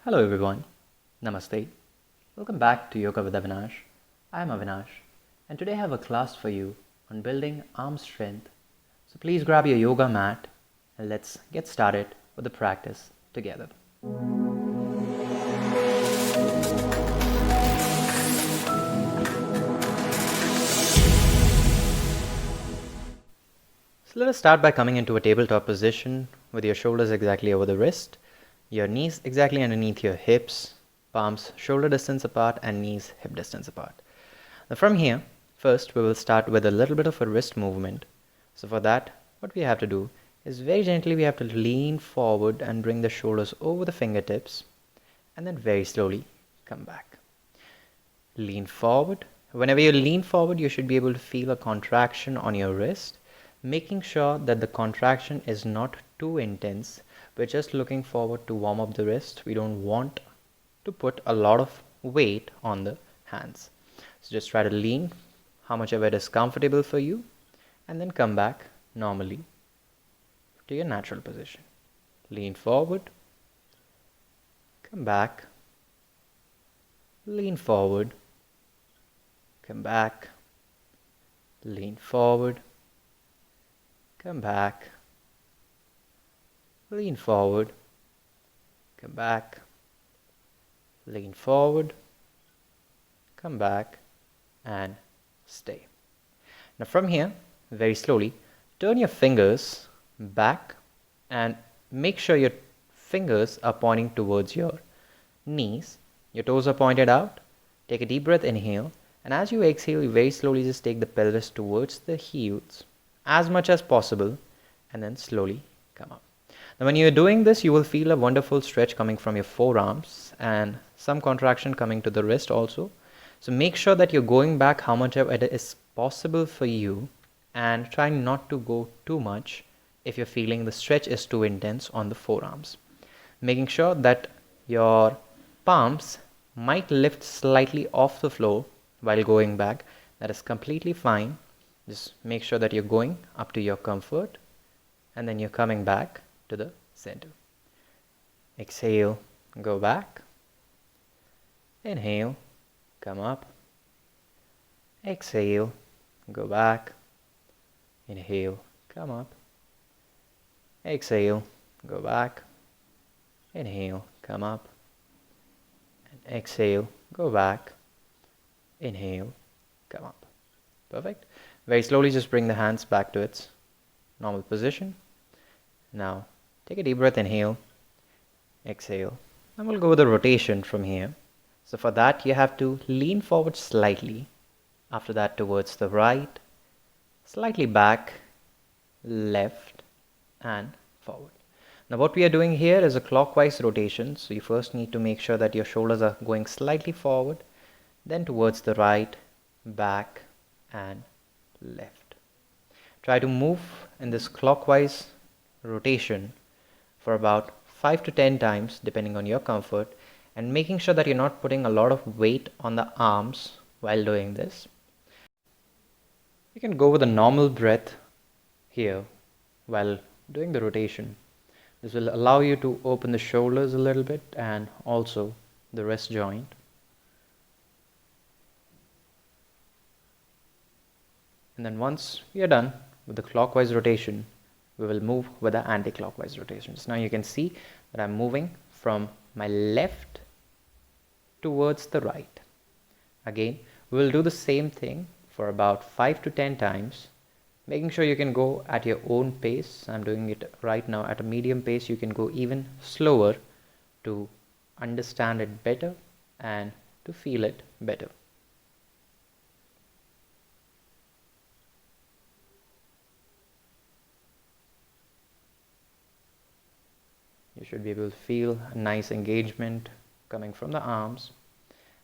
Hello everyone, Namaste. Welcome back to Yoga with Avinash. I am Avinash and today I have a class for you on building arm strength. So please grab your yoga mat and let's get started with the practice together. So let us start by coming into a tabletop position with your shoulders exactly over the wrist, your knees exactly underneath your hips, palms shoulder distance apart and knees hip distance apart. Now from here, first we will start with a little bit of a wrist movement. So for that, what we have to do is very gently we have to lean forward and bring the shoulders over the fingertips and then very slowly come back. Lean forward. Whenever you lean forward, you should be able to feel a contraction on your wrist, making sure that the contraction is not too intense. We're just looking forward to warm up the wrist. We don't want to put a lot of weight on the hands. So just try to lean how much of it is comfortable for you and then come back normally to your natural position. Lean forward, come back, lean forward, come back, lean forward, come back, lean forward, come back, lean forward, come back and stay. Now from here, very slowly, turn your fingers back and make sure your fingers are pointing towards your knees. Your toes are pointed out. Take a deep breath, inhale, and as you exhale, you very slowly just take the pelvis towards the heels as much as possible and then slowly come up. Now when you're doing this, you will feel a wonderful stretch coming from your forearms and some contraction coming to the wrist also. So make sure that you're going back how much of it is possible for you and trying not to go too much if you're feeling the stretch is too intense on the forearms. Making sure that your palms might lift slightly off the floor while going back. That is completely fine. Just make sure that you're going up to your comfort and then you're coming back to the center. Exhale, go back. Inhale, come up. Exhale, go back. Inhale, come up. Exhale, go back. Inhale, come up. And exhale, go back. Inhale, come up. Perfect. Very slowly just bring the hands back to its normal position. Now take a deep breath, inhale, exhale. And we'll go with a rotation from here. So for that you have to lean forward slightly. After that towards the right, slightly back, left and forward. Now what we are doing here is a clockwise rotation. So you first need to make sure that your shoulders are going slightly forward, then towards the right, back and left. Try to move in this clockwise rotation for about 5 to 10 times depending on your comfort and making sure that you're not putting a lot of weight on the arms while doing this. You can go with a normal breath here while doing the rotation. This will allow you to open the shoulders a little bit and also the wrist joint. And then once we are done with the clockwise rotation, we will move with the anti-clockwise rotations. Now you can see that I'm moving from my left towards the right. Again, we will do the same thing for about 5 to 10 times, making sure you can go at your own pace. I'm doing it right now at a medium pace. You can go even slower to understand it better and to feel it better. You should be able to feel a nice engagement coming from the arms.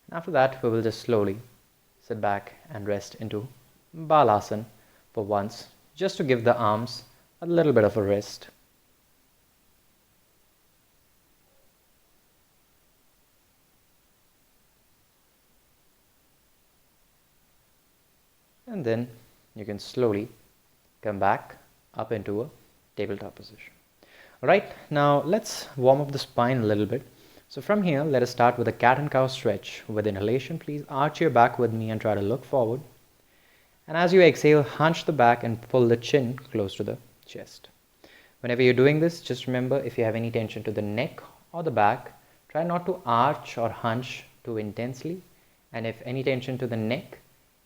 And after that, we will just slowly sit back and rest into Balasana for once, just to give the arms a little bit of a rest. And then you can slowly come back up into a tabletop position. Alright, now let's warm up the spine a little bit. So from here, let us start with a cat and cow stretch. With inhalation, please arch your back with me and try to look forward. And as you exhale, hunch the back and pull the chin close to the chest. Whenever you're doing this, just remember, if you have any tension to the neck or the back, try not to arch or hunch too intensely. And if any tension to the neck,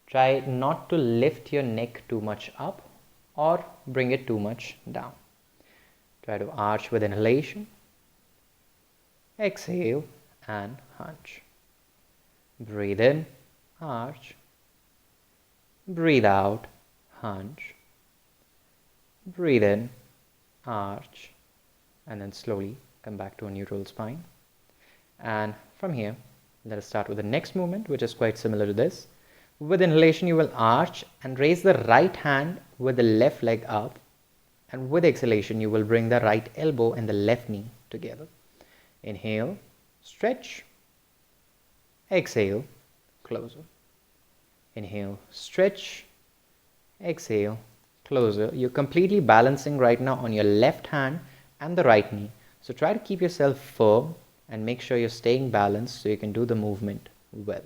try not to lift your neck too much up or bring it too much down. Try to arch with inhalation, exhale and hunch. Breathe in, arch. Breathe out, hunch. Breathe in, arch, and then slowly come back to a neutral spine. And from here, let us start with the next movement, which is quite similar to this. With inhalation, you will arch and raise the right hand with the left leg up. And with exhalation, you will bring the right elbow and the left knee together. Inhale, stretch. Exhale, closer. Inhale, stretch. Exhale, closer. You're completely balancing right now on your left hand and the right knee. So try to keep yourself firm and make sure you're staying balanced so you can do the movement well.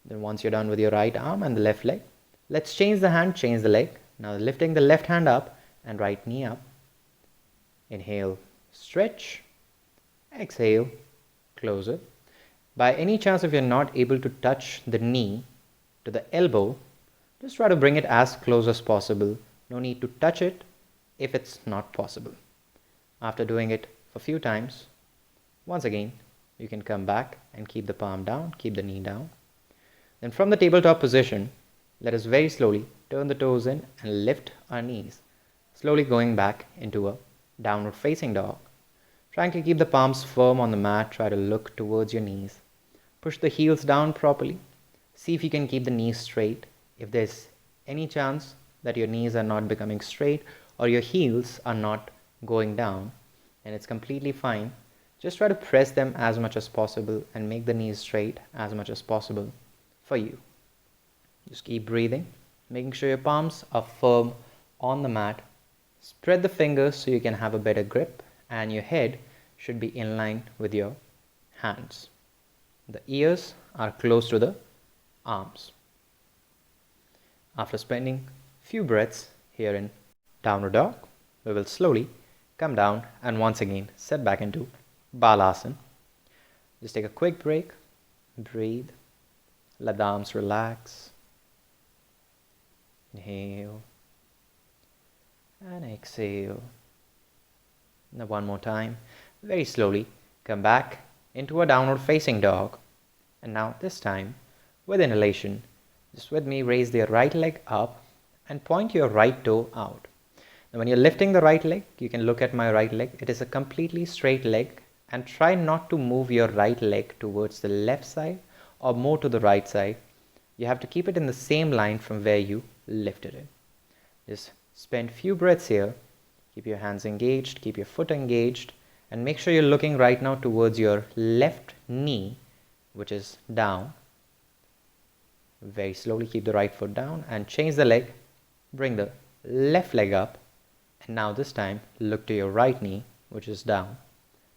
Then once you're done with your right arm and the left leg, let's change the hand, change the leg. Now lifting the left hand up and right knee up. Inhale, stretch. Exhale, closer. By any chance, if you're not able to touch the knee to the elbow, just try to bring it as close as possible. No need to touch it if it's not possible. After doing it for a few times, once again, you can come back and keep the palm down, keep the knee down. Then from the tabletop position, let us very slowly turn the toes in and lift our knees, slowly going back into a downward facing dog. Trying to keep the palms firm on the mat, try to look towards your knees. Push the heels down properly. See if you can keep the knees straight. If there's any chance that your knees are not becoming straight or your heels are not going down, and it's completely fine, just try to press them as much as possible and make the knees straight as much as possible for you. Just keep breathing, making sure your palms are firm on the mat. Spread the fingers so you can have a better grip, and your head should be in line with your hands. The ears are close to the arms. After spending a few breaths here in downward dog, we will slowly come down and once again set back into Balasana. Just take a quick break, breathe, let the arms relax. Inhale and exhale. Now one more time, very slowly come back into a downward facing dog. And now this time, with inhalation, just with me, raise the right leg up and point your right toe out. Now when you're lifting the right leg, you can look at my right leg. It is a completely straight leg, and try not to move your right leg towards the left side or more to the right side. You have to keep it in the same line from where you lifted it. Just spend few breaths here. Keep your hands engaged, keep your foot engaged, and make sure you're looking right now towards your left knee, which is down. Very slowly keep the right foot down and change the leg. Bring the left leg up, and now this time look to your right knee, which is down.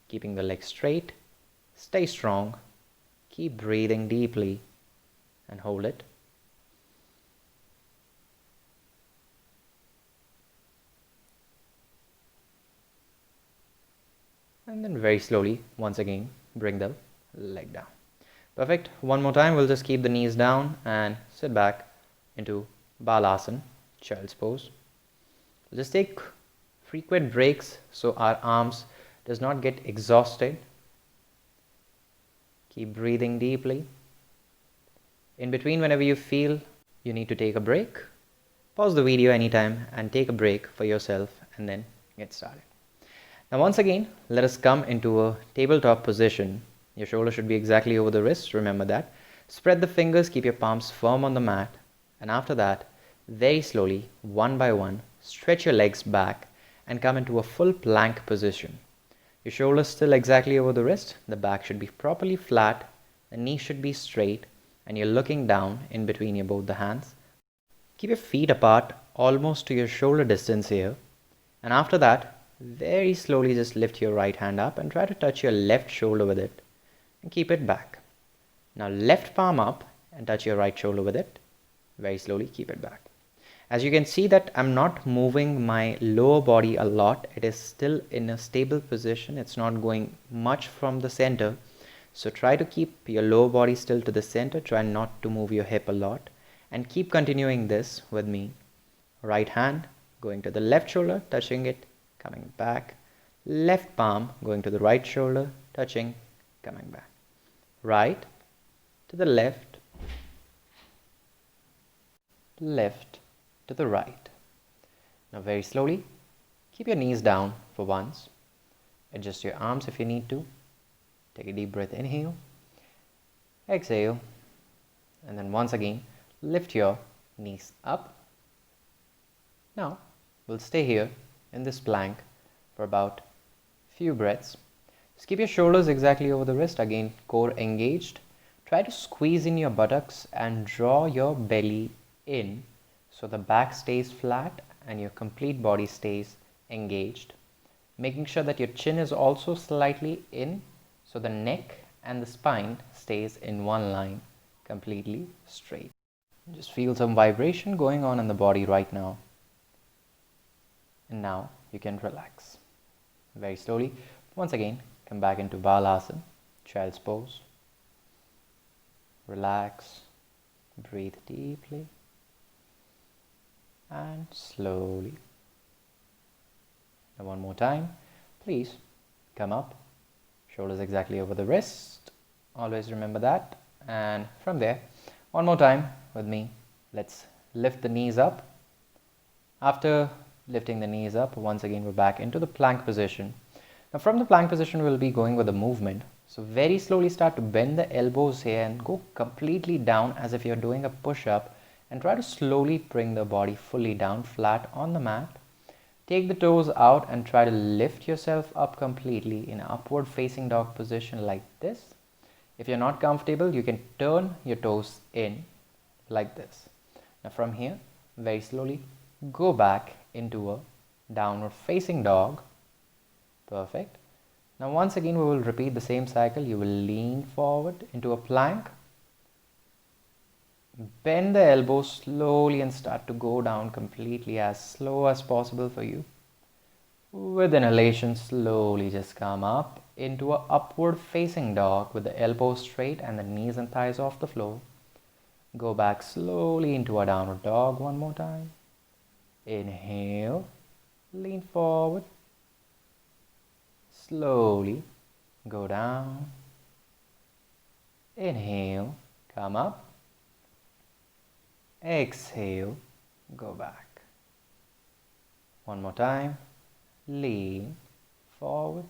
Keeping the leg straight, stay strong, keep breathing deeply and hold it. And then very slowly, once again, bring the leg down. Perfect. One more time, we'll just keep the knees down and sit back into Balasana, child's pose. We'll just take frequent breaks so our arms does not get exhausted. Keep breathing deeply. In between, whenever you feel you need to take a break, pause the video anytime and take a break for yourself and then get started. Now once again, let us come into a tabletop position. Your shoulder should be exactly over the wrist, remember that. Spread the fingers, keep your palms firm on the mat, and after that, very slowly, one by one, stretch your legs back and come into a full plank position. Your shoulders still exactly over the wrist, the back should be properly flat, the knee should be straight, and you're looking down in between your both the hands. Keep your feet apart almost to your shoulder distance here, and after that, very slowly just lift your right hand up and try to touch your left shoulder with it and keep it back. Now left palm up and touch your right shoulder with it. Very slowly keep it back. As you can see that I'm not moving my lower body a lot. It is still in a stable position. It's not going much from the center. So try to keep your lower body still to the center. Try not to move your hip a lot. And keep continuing this with me. Right hand going to the left shoulder, touching it, coming back. Left palm going to the right shoulder, touching, coming back. Right to the left, left to the right. Now very slowly, keep your knees down for once. Adjust your arms if you need to. Take a deep breath, inhale, exhale, and then once again, lift your knees up. Now, we'll stay here in this plank for about few breaths. Just keep your shoulders exactly over the wrist, again, core engaged. Try to squeeze in your buttocks and draw your belly in so the back stays flat and your complete body stays engaged. Making sure that your chin is also slightly in so the neck and the spine stays in one line, completely straight. Just feel some vibration going on in the body right now. And now you can relax. Very slowly, once again, come back into Balasana, child's pose. Relax, breathe deeply, and slowly. And one more time, please come up, shoulders exactly over the wrist. Always remember that. And from there, one more time with me. Let's lift the knees up. After lifting the knees up, once again, we're back into the plank position. Now from the plank position, we'll be going with a movement. So very slowly start to bend the elbows here and go completely down as if you're doing a push-up, and try to slowly bring the body fully down flat on the mat. Take the toes out and try to lift yourself up completely in upward facing dog position like this. If you're not comfortable, you can turn your toes in like this. Now from here, very slowly go back into a downward facing dog. Perfect. Now once again, we will repeat the same cycle. You will lean forward into a plank. Bend the elbows slowly and start to go down completely as slow as possible for you. With inhalation, slowly just come up into a upward facing dog with the elbows straight and the knees and thighs off the floor. Go back slowly into a downward dog one more time. Inhale, lean forward. Slowly go down. Inhale, come up. Exhale, go back. One more time. Lean forward.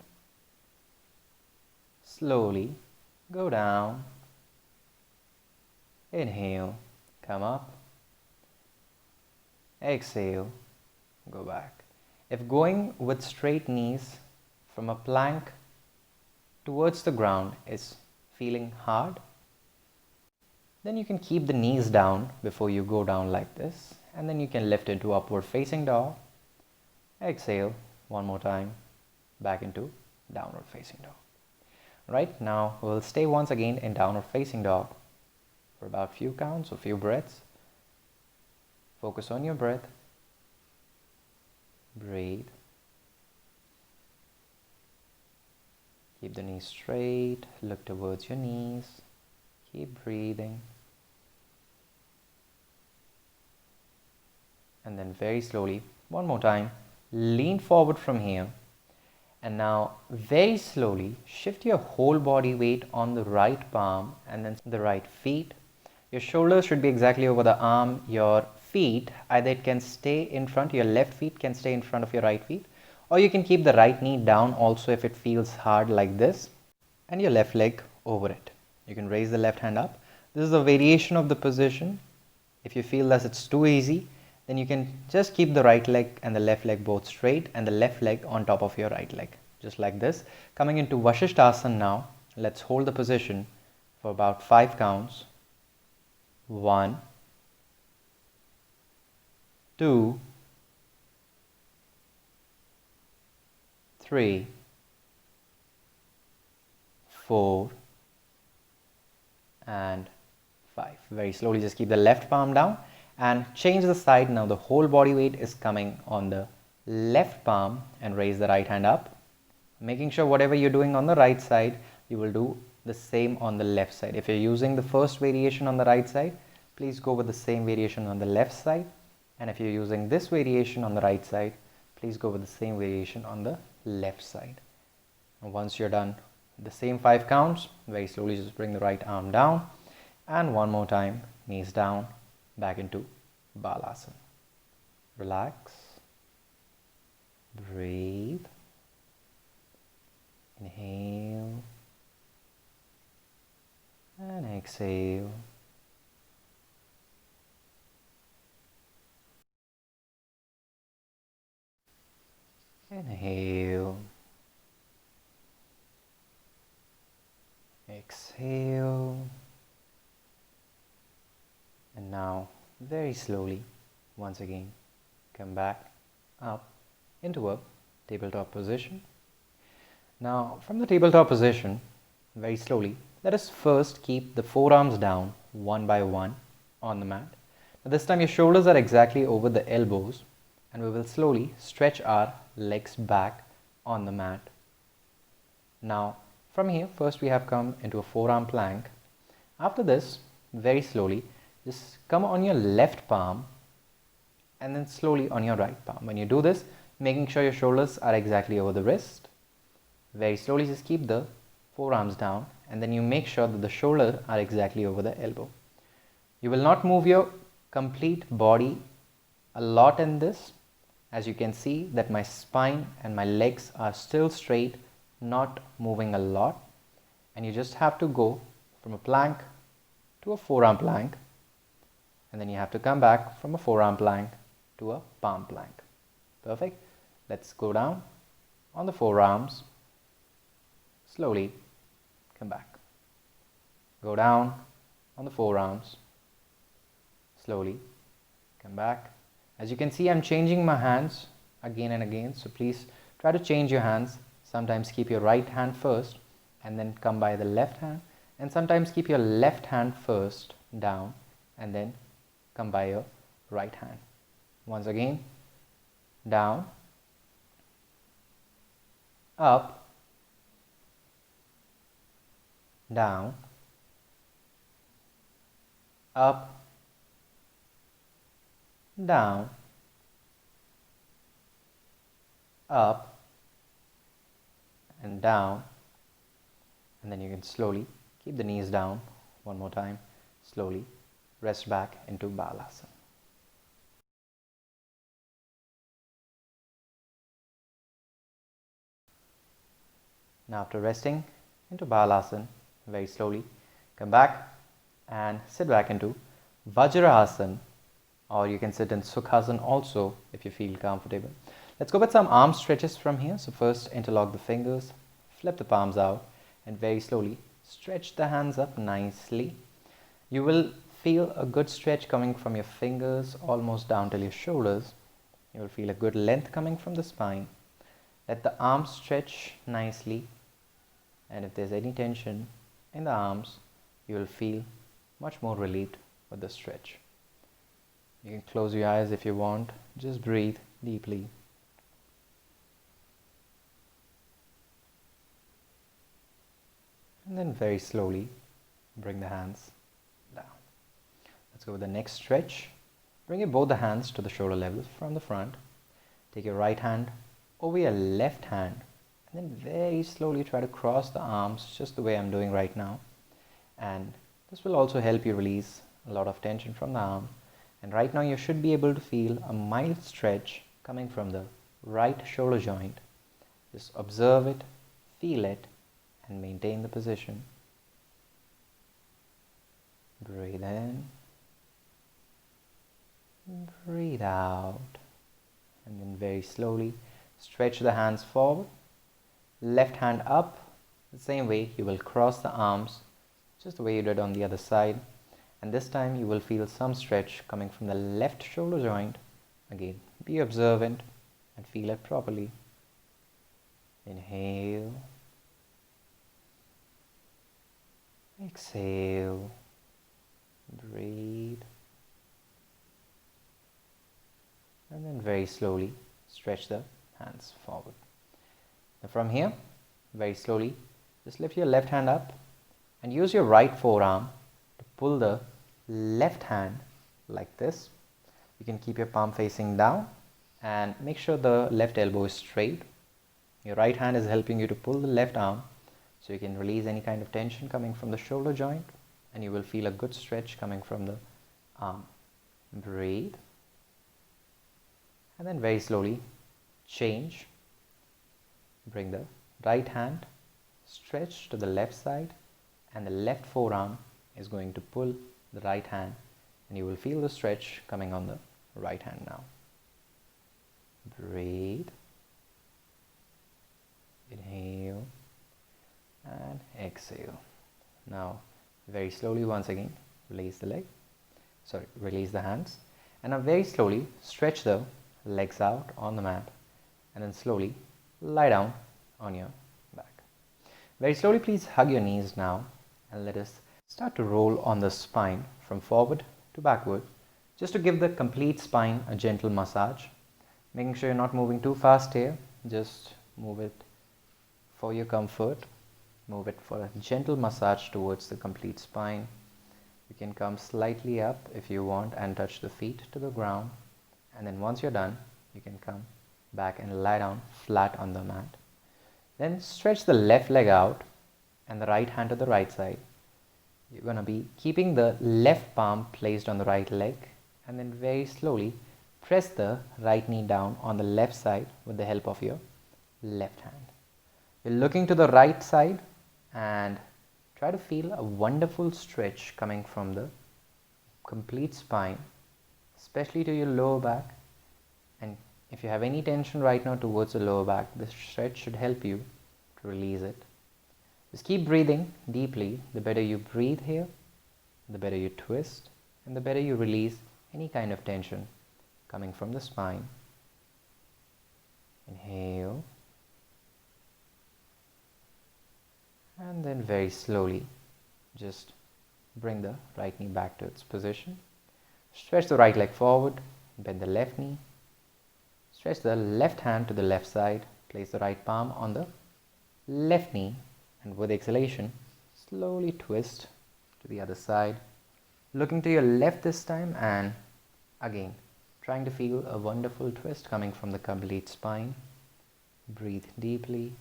Slowly go down. Inhale, come up. Exhale, go back. If going with straight knees from a plank towards the ground is feeling hard, then you can keep the knees down before you go down like this, and then you can lift into upward facing dog. Exhale one more time, back into downward facing dog. Right, now we'll stay once again in downward facing dog for about few counts or few breaths. Focus on your breath. Breathe. Keep the knees straight, look towards your knees. Keep breathing. And then very slowly, one more time, lean forward from here. And now very slowly shift your whole body weight on the right palm and then the right feet. Your shoulders should be exactly over the arm. Your feet, either it can stay in front, your left feet can stay in front of your right feet, or you can keep the right knee down also if it feels hard like this, and your left leg over it. You can raise the left hand up. This is a variation of the position. If you feel that it's too easy, then you can just keep the right leg and the left leg both straight and the left leg on top of your right leg, just like this. Coming into Vasishthasana now, let's hold the position for about 5 counts. 1, 2, 3, 4, and 5. Very slowly just keep the left palm down and change the side. Now the whole body weight is coming on the left palm, and raise the right hand up, making sure whatever you're doing on the right side, you will do the same on the left side. If you're using the first variation on the right side, please go with the same variation on the left side. And if you're using this variation on the right side, please go with the same variation on the left side. And once you're done the same 5 counts, very slowly just bring the right arm down, and one more time, knees down, back into Balasana. Relax, breathe, inhale, and exhale. Inhale, exhale, and now very slowly, once again, come back up into a tabletop position. Now from the tabletop position, very slowly, let us first keep the forearms down one by one on the mat. Now this time your shoulders are exactly over the elbows, and we will slowly stretch our legs back on the mat. Now from here, first we have come into a forearm plank. After this, very slowly, just come on your left palm and then slowly on your right palm. When you do this, making sure your shoulders are exactly over the wrist. Very slowly just keep the forearms down, and then you make sure that the shoulders are exactly over the elbow. You will not move your complete body a lot in this. As you can see that my spine and my legs are still straight, not moving a lot. And you just have to go from a plank to a forearm plank, and then you have to come back from a forearm plank to a palm plank. Perfect. Let's go down on the forearms. Slowly come back. Go down on the forearms. Slowly come back. As you can see, I'm changing my hands again and again, so please try to change your hands. Sometimes keep your right hand first and then come by the left hand, and sometimes keep your left hand first down and then come by your right hand. Once again, down, up, down, up, down, up, and down. And then you can slowly keep the knees down one more time. Slowly rest back into Balasana. Now after resting into Balasana, very slowly come back and sit back into Vajrasana, or you can sit in Sukhasana also if you feel comfortable. Let's go with some arm stretches from here. So first interlock the fingers, flip the palms out, and very slowly stretch the hands up nicely. You will feel a good stretch coming from your fingers almost down till your shoulders. You will feel a good length coming from the spine. Let the arms stretch nicely, and if there's any tension in the arms, you will feel much more relieved with the stretch. You can close your eyes if you want. Just breathe deeply. And then very slowly bring the hands down. Let's go with the next stretch. Bring your both the hands to the shoulder level from the front. Take your right hand over your left hand, and then very slowly try to cross the arms just the way I'm doing right now. And this will also help you release a lot of tension from the arm. And right now you should be able to feel a mild stretch coming from the right shoulder joint. Just observe it, feel it, and maintain the position. Breathe in, breathe out, and then very slowly stretch the hands forward, left hand up. The same way you will cross the arms just the way you did on the other side, and this time you will feel some stretch coming from the left shoulder joint. Again, be observant and feel it properly. Inhale. Exhale. Breathe. And then very slowly stretch the hands forward. Now from here, very slowly, just lift your left hand up and use your right forearm to pull the left hand like this. You can keep your palm facing down and make sure the left elbow is straight. Your right hand is helping you to pull the left arm so you can release any kind of tension coming from the shoulder joint, and you will feel a good stretch coming from the arm. Breathe. And then very slowly change. Bring the right hand stretch to the left side, and the left forearm is going to pull the right hand, and you will feel the stretch coming on the right hand now. Breathe. Inhale and exhale. Now very slowly once again release the hands, and now very slowly stretch the legs out on the mat, and then slowly lie down on your back. Very slowly please hug your knees now, and let us start to roll on the spine from forward to backward, just to give the complete spine a gentle massage. Making sure you're not moving too fast here, just move it for your comfort. Move it for a gentle massage towards the complete spine. You can come slightly up if you want and touch the feet to the ground, and then once you're done, you can come back and lie down flat on the mat. Then stretch the left leg out and the right hand to the right side. You're going to be keeping the left palm placed on the right leg, and then very slowly press the right knee down on the left side with the help of your left hand. You're looking to the right side and try to feel a wonderful stretch coming from the complete spine, especially to your lower back. And if you have any tension right now towards the lower back, this stretch should help you to release it. Just keep breathing deeply. The better you breathe here, the better you twist, and the better you release any kind of tension coming from the spine. Inhale. And then very slowly just bring the right knee back to its position. Stretch the right leg forward, bend the left knee, stretch the left hand to the left side, place the right palm on the left knee, and with exhalation slowly twist to the other side, looking to your left this time, and again trying to feel a wonderful twist coming from the complete spine. Breathe deeply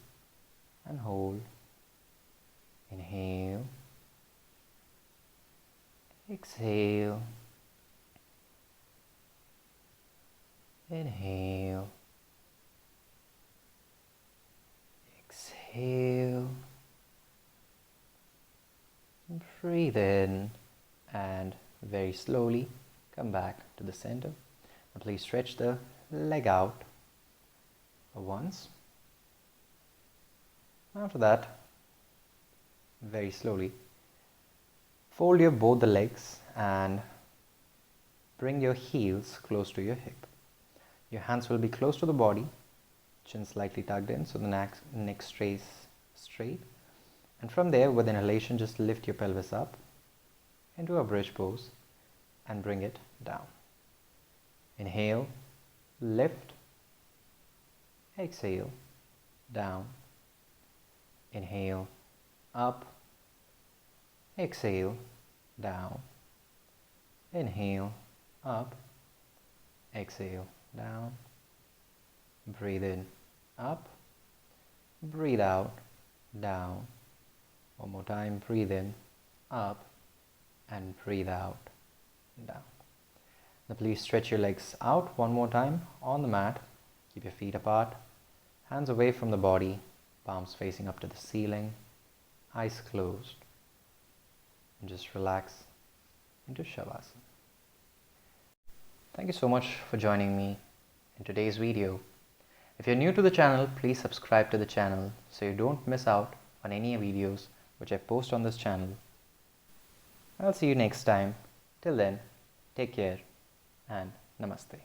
and hold. Inhale, exhale, inhale, exhale, breathe in, and very slowly come back to the center. Now please stretch the leg out once. After that, very slowly fold your both the legs and bring your heels close to your hip. Your hands will be close to the body, chin slightly tucked in so the neck stays straight. And from there, with inhalation, just lift your pelvis up into a bridge pose and bring it down. Inhale, lift, exhale, down, inhale, up, exhale, down, inhale, up, exhale, down, breathe in, up, breathe out, down. One more time, breathe in, up, and breathe out, down. Now please stretch your legs out one more time on the mat. Keep your feet apart, hands away from the body, palms facing up to the ceiling, eyes closed, and just relax into Shavasana. Thank you so much for joining me in today's video. If you're new to the channel, please subscribe to the channel so you don't miss out on any videos which I post on this channel. I'll see you next time. Till then, take care and namaste.